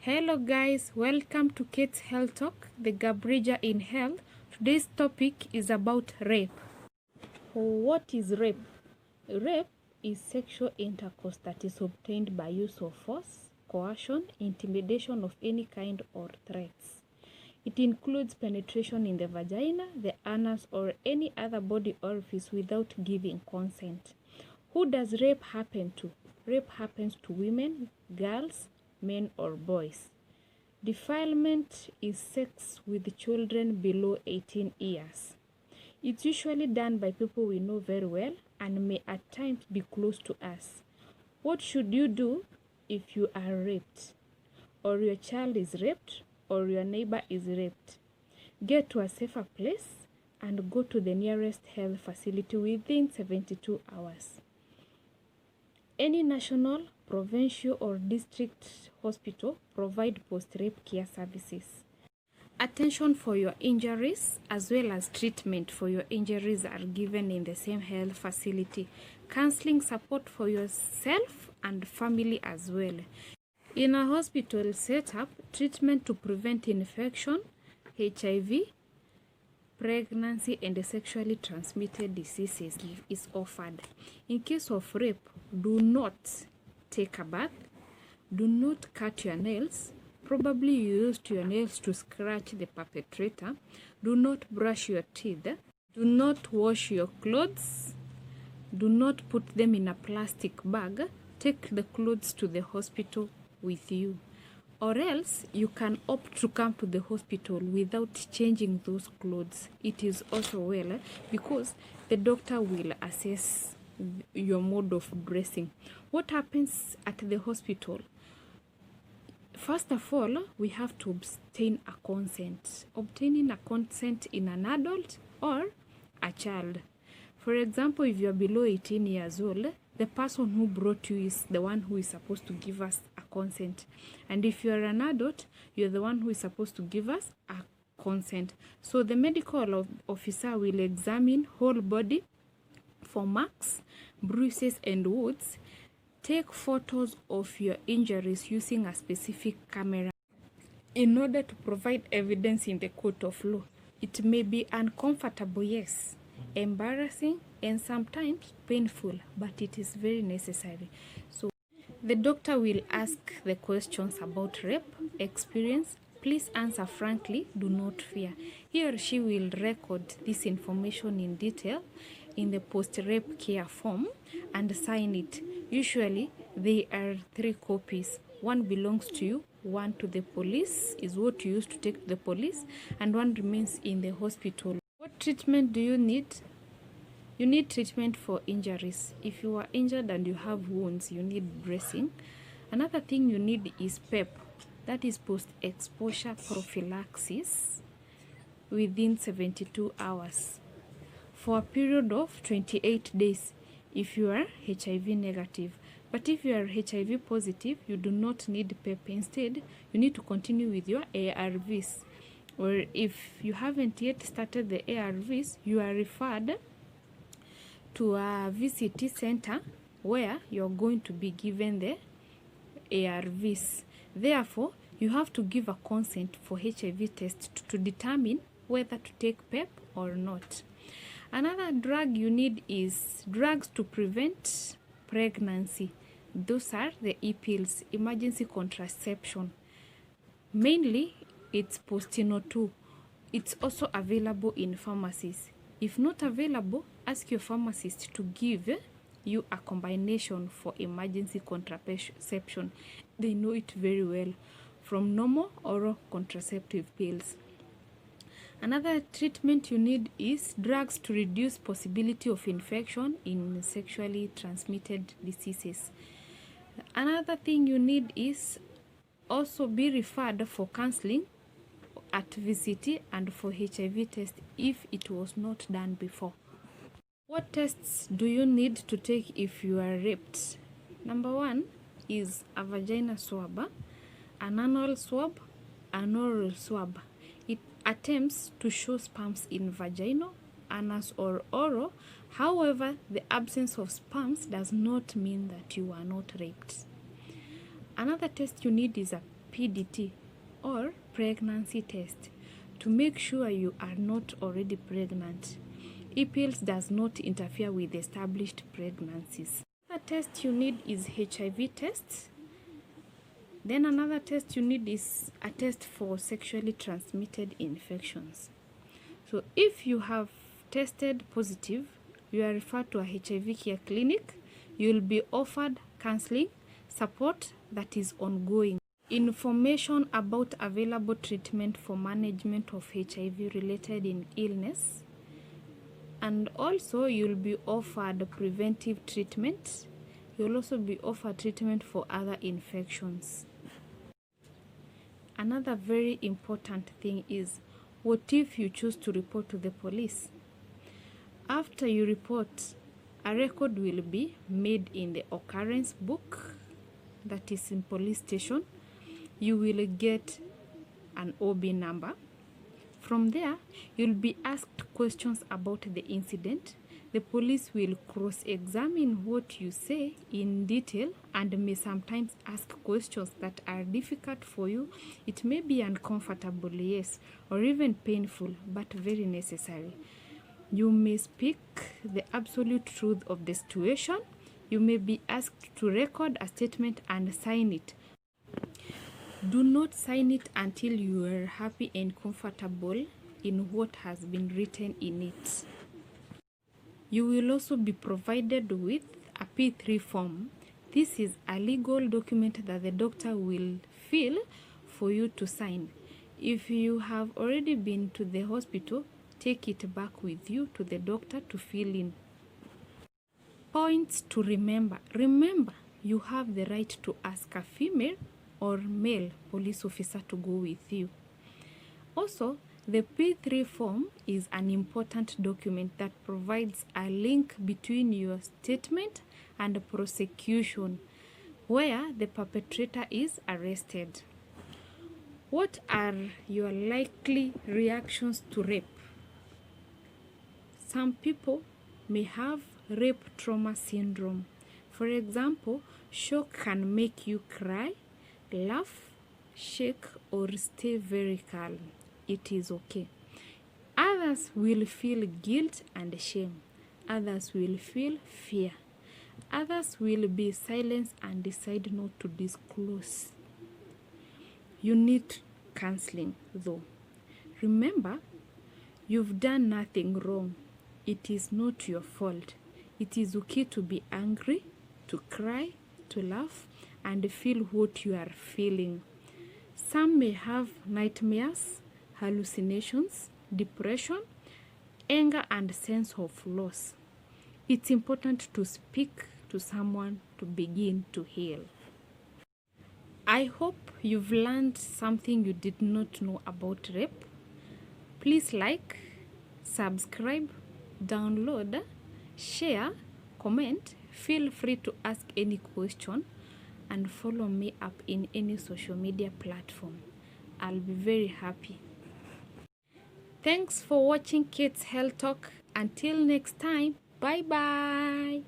Hello guys, welcome to Kate's Health Talk, the Gabrija in Health. Today's topic is about rape. What is rape? Rape is sexual intercourse that is obtained by use of force, coercion, intimidation of any kind, or threats. It includes penetration in the vagina, the anus, or any other body orifice without giving consent. Who does rape happen to? Rape happens to women, girls, men, or boys. Defilement is sex with children below 18 years. It's usually done by people we know very well and may at times be close to us. What should you do if you are raped, or your child is raped, or your neighbor is raped? Get to a safer place and go to the nearest health facility within 72 hours. Any national, provincial, or district hospital provide post-rape care services. Attention for your injuries as well as treatment for your injuries are given in the same health facility. Counseling support for yourself and family as well. In a hospital setup, treatment to prevent infection, HIV, pregnancy, and sexually transmitted diseases is offered. In case of rape, do not take a bath, do not cut your nails. Probably you used your nails to scratch the perpetrator. Do not brush your teeth. Do not wash your clothes. Do not put them in a plastic bag. Take the clothes to the hospital with you. Or else you can opt to come to the hospital without changing those clothes. It is also well because the doctor will assess your mode of dressing. What happens at the hospital? First of all, we have to obtain a consent. Obtaining a consent in an adult or a child. For example, if you are below 18 years old, the person who brought you is the one who is supposed to give us a consent. And if you are an adult, you are the one who is supposed to give us a consent. So the medical officer will examine whole body for marks, bruises, and wounds. Take photos of your injuries using a specific camera in order to provide evidence in the court of law. It may be uncomfortable, yes, embarrassing, and sometimes painful, but it is very necessary. So the doctor will ask the questions about rape experience. Please answer frankly, do not fear. He or she will record this information in detail in the post-rape care form and sign it. Usually there are 3 copies. One belongs to you, one to the police is what you use to take to the police, and one remains in the hospital. What treatment do you need? You need treatment for injuries. If you are injured and you have wounds, you need dressing. Another thing you need is PEP, that is post-exposure prophylaxis within 72 hours for a period of 28 days if you are HIV negative. But if you are HIV positive, you do not need PEP. Instead, you need to continue with your ARVs. Or if you haven't yet started the ARVs, you are referred to a VCT center where you're going to be given the ARVs. Therefore, you have to give a consent for HIV test to determine whether to take PEP or not. Another drug you need is drugs to prevent pregnancy. Those are the e-pills, emergency contraception. Mainly, it's Postino 2. It's also available in pharmacies. If not available, ask your pharmacist to give you a combination for emergency contraception. They know it very well from normal oral contraceptive pills. Another treatment you need is drugs to reduce possibility of infection in sexually transmitted diseases. Another thing you need is also be referred for counseling at VCT and for HIV test if it was not done before. What tests do you need to take if you are raped? Number 1 is a vagina swab, an anal swab, an oral swab. It attempts to show sperms in vagina, anus, or oral. However, the absence of sperms does not mean that you are not raped. Another test you need is a PDT or pregnancy test to make sure you are not already pregnant. E-pills does not interfere with established pregnancies. A test you need is HIV test. Then another test you need is a test for sexually transmitted infections. So if you have tested positive, you are referred to a HIV care clinic. You will be offered counseling support that is ongoing. Information about available treatment for management of HIV related illness. And also you'll be offered preventive treatment. You'll also be offered treatment for other infections. Another very important thing is, what if you choose to report to the police? After you report, a record will be made in the occurrence book that is in police station. You will get an OB number. From there, you'll be asked questions about the incident. The police will cross-examine what you say in detail and may sometimes ask questions that are difficult for you. It may be uncomfortable, yes, or even painful, but very necessary. You may speak the absolute truth of the situation. You may be asked to record a statement and sign it. Do not sign it until you are happy and comfortable in what has been written in it. You will also be provided with a P3 form. This is a legal document that the doctor will fill for you to sign. If you have already been to the hospital, take it back with you to the doctor to fill in. Points to remember. Remember, you have the right to ask a female or male police officer to go with you. Also, the P3 form is an important document that provides a link between your statement and prosecution where the perpetrator is arrested. What are your likely reactions to rape? Some people may have rape trauma syndrome. For example, shock can make you cry, laugh, shake, or stay very calm. It is okay. Others will feel guilt and shame. Others will feel fear. Others will be silent and decide not to disclose. You need counseling though. Remember, you've done nothing wrong. It is not your fault. It is okay to be angry, to cry, to laugh, and feel what you are feeling. Some may have nightmares, hallucinations, depression, anger, and sense of loss. It's important to speak to someone to begin to heal. I hope you've learned something you did not know about rape. Please like, subscribe, download, share, comment. Feel free to ask any question and follow me up in any social media platform. I'll be very happy. Thanks for watching Kids Health Talk. Until next time, bye bye.